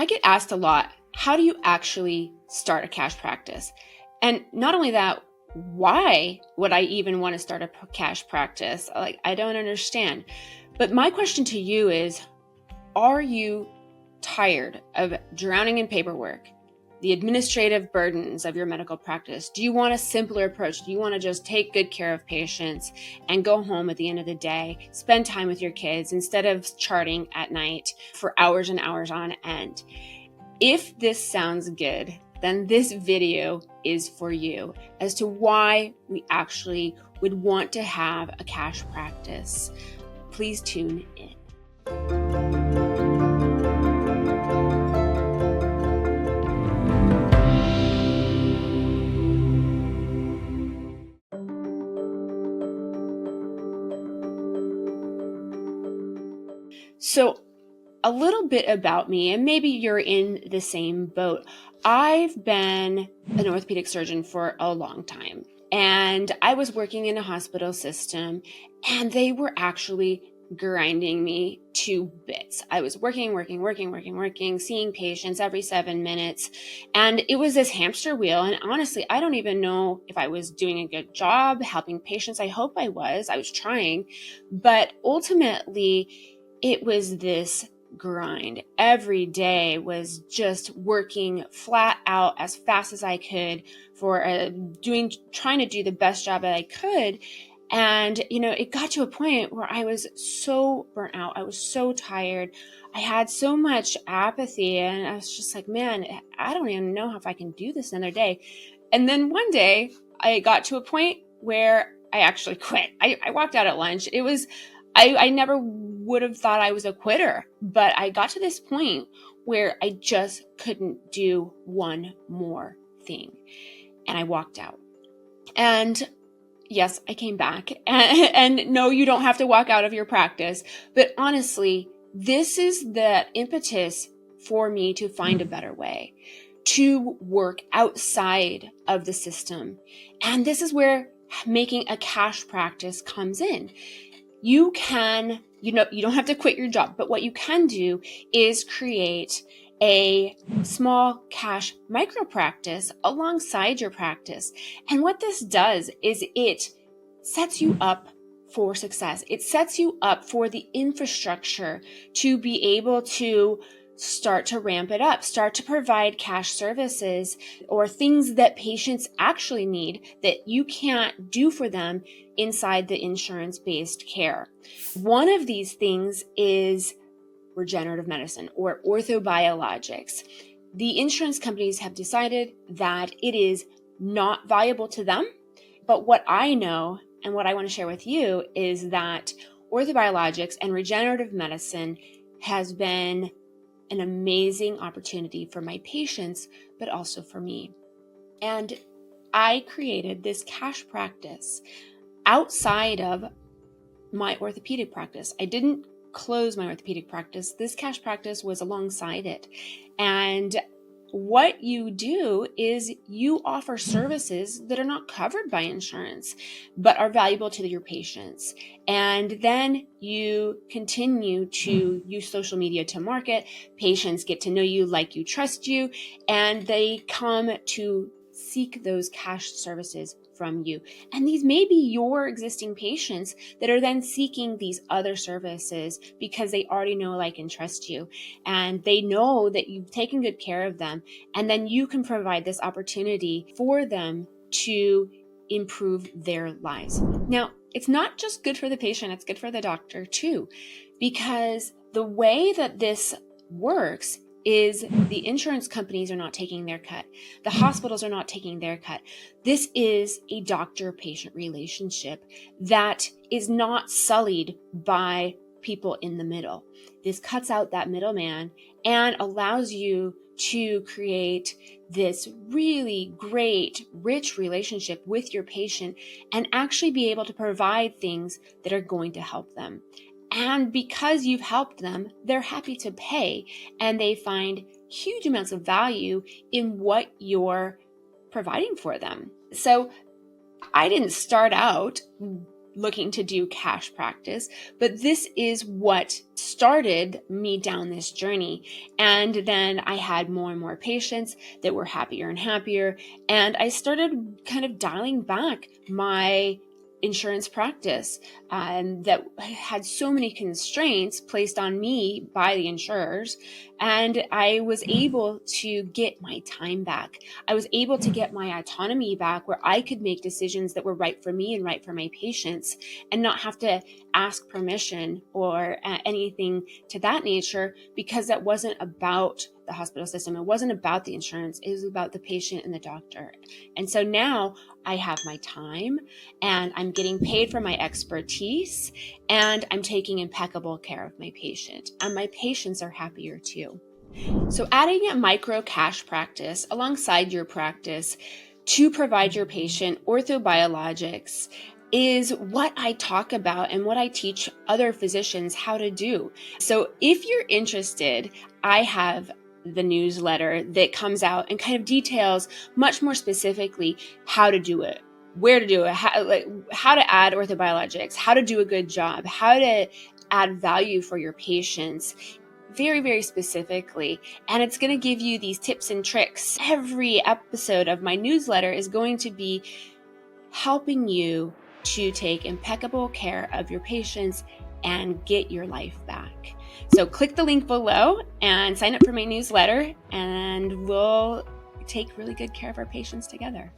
I get asked a lot, how do you actually start a cash practice? And not only that, why would I even want to start a cash practice? Like, I don't understand. But my question to you is, are you tired of drowning in paperwork, the administrative burdens of your medical practice? Do you want a simpler approach? Do you want to just take good care of patients and go home at the end of the day, spend time with your kids instead of charting at night for hours and hours on end? If this sounds good, then this video is for you as to why we actually would want to have a cash practice. Please tune in. So a little bit about me, and maybe you're in the same boat. I've been an orthopedic surgeon for a long time, and I was working in a hospital system, and they were actually grinding me to bits. I was working, seeing patients every 7 minutes, and it was this hamster wheel. And honestly, I don't even know if I was doing a good job helping patients. I hope I was trying, but ultimately it was this grind. Every day was just working flat out as fast as I could for trying to do the best job that I could. And, it got to a point where I was so burnt out. I was so tired. I had so much apathy, and I was just like, man, I don't even know if I can do this another day. And then one day I got to a point where I actually quit. I walked out at lunch. I never would have thought I was a quitter, but I got to this point where I just couldn't do one more thing. And I walked out. And yes, I came back. And no, you don't have to walk out of your practice. But honestly, this is the impetus for me to find a better way, to work outside of the system. And this is where making a cash practice comes in. You can, you don't have to quit your job, but what you can do is create a small cash micro practice alongside your practice. And what this does is it sets you up for success. It sets you up for the infrastructure to be able to start to ramp it up, start to provide cash services or things that patients actually need that you can't do for them inside the insurance-based care. One of these things is regenerative medicine or orthobiologics. The insurance companies have decided that it is not valuable to them, but what I know and what I want to share with you is that orthobiologics and regenerative medicine has been an amazing opportunity for my patients, but also for me. And I created this cash practice outside of my orthopedic practice. I didn't close my orthopedic practice. This cash practice was alongside it. And what you do is you offer services that are not covered by insurance, but are valuable to your patients. And then you continue to use social media to market. Patients get to know you, like you, trust you, and they come to seek those cash services from you. And these may be your existing patients that are then seeking these other services because they already know, like, and trust you. And they know that you've taken good care of them. And then you can provide this opportunity for them to improve their lives. Now, it's not just good for the patient, it's good for the doctor too, because the way that this works is the insurance companies are not taking their cut. The hospitals are not taking their cut. This is a doctor-patient relationship that is not sullied by people in the middle. This cuts out that middleman and allows you to create this really great, rich relationship with your patient and actually be able to provide things that are going to help them. And because you've helped them, they're happy to pay, and they find huge amounts of value in what you're providing for them. So I didn't start out looking to do cash practice, but this is what started me down this journey. And then I had more and more patients that were happier and happier. And I started kind of dialing back my insurance practice that had so many constraints placed on me by the insurers. And I was able to get my time back. I was able to get my autonomy back, where I could make decisions that were right for me and right for my patients, and not have to ask permission or anything to that nature, because that wasn't about the hospital system. It wasn't about the insurance. It was about the patient and the doctor. And so now I have my time, and I'm getting paid for my expertise, and I'm taking impeccable care of my patient, and my patients are happier too. So adding a micro cash practice alongside your practice to provide your patient orthobiologics is what I talk about and what I teach other physicians how to do. So if you're interested, I have the newsletter that comes out and kind of details much more specifically how to do it, where to do it, how to add orthobiologics, how to do a good job, how to add value for your patients, very, very specifically. And it's going to give you these tips and tricks. Every episode of my newsletter is going to be helping you to take impeccable care of your patients and get your life back. So click the link below and sign up for my newsletter, and we'll take really good care of our patients together.